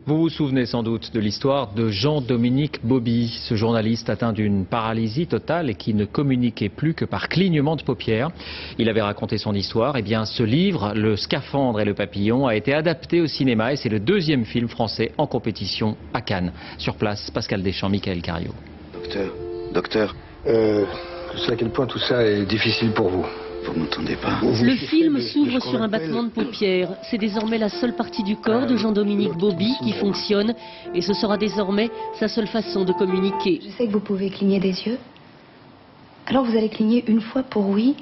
Vous vous souvenez sans doute de l'histoire de Jean-Dominique Bauby, ce journaliste atteint d'une paralysie totale et qui ne communiquait plus que par clignement de paupières. Il avait raconté son histoire. Eh bien, ce livre, Le Scaphandre et le Papillon, a été adapté au cinéma et c'est le deuxième film français en compétition à Cannes. Sur place, Pascal Deschamps, Michael Cario. Docteur. Je sais à quel point tout ça est difficile pour vous. Vous m'entendez pas? Le film s'ouvre sur un battement de paupières. C'est désormais la seule partie du corps de Jean-Dominique Bauby qui fonctionne. Et ce sera désormais sa seule façon de communiquer. Je sais que vous pouvez cligner des yeux. Alors vous allez cligner une fois pour oui,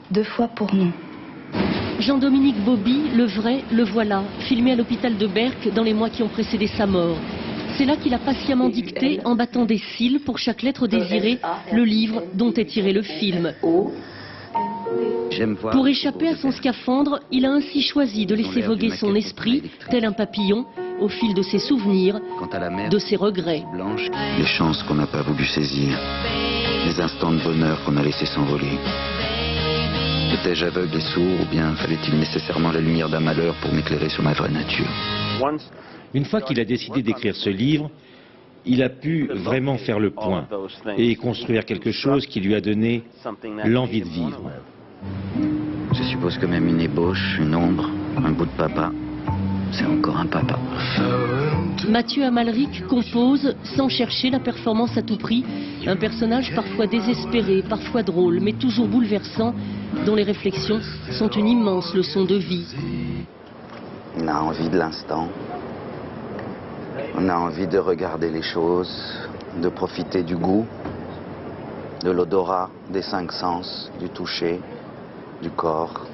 2 fois pour non. Jean-Dominique Bauby, le vrai, le voilà, filmé à l'hôpital de Berck dans les mois qui ont précédé sa mort. C'est là qu'il a patiemment dicté, en battant des cils pour chaque lettre désirée, le livre dont est tiré le film. Pour échapper à son scaphandre, il a ainsi choisi de laisser voguer son esprit, tel un papillon, au fil de ses souvenirs, de ses regrets. Les chances qu'on n'a pas voulu saisir, les instants de bonheur qu'on a laissé s'envoler. Étais-je aveugle et sourd, ou bien fallait-il nécessairement la lumière d'un malheur pour m'éclairer sur ma vraie nature? Une fois qu'il a décidé d'écrire ce livre, il a pu vraiment faire le point et construire quelque chose qui lui a donné l'envie de vivre. Je suppose que même une ébauche, une ombre, un bout de papa, c'est encore un papa. Mathieu Amalric compose, sans chercher la performance à tout prix, un personnage parfois désespéré, parfois drôle, mais toujours bouleversant, dont les réflexions sont une immense leçon de vie. On a envie de l'instant. On a envie de regarder les choses, de profiter du goût, de l'odorat, des 5 sens, du toucher, du corps.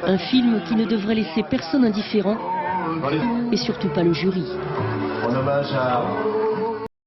Un film qui ne devrait laisser personne indifférent, et surtout pas le jury. En hommage à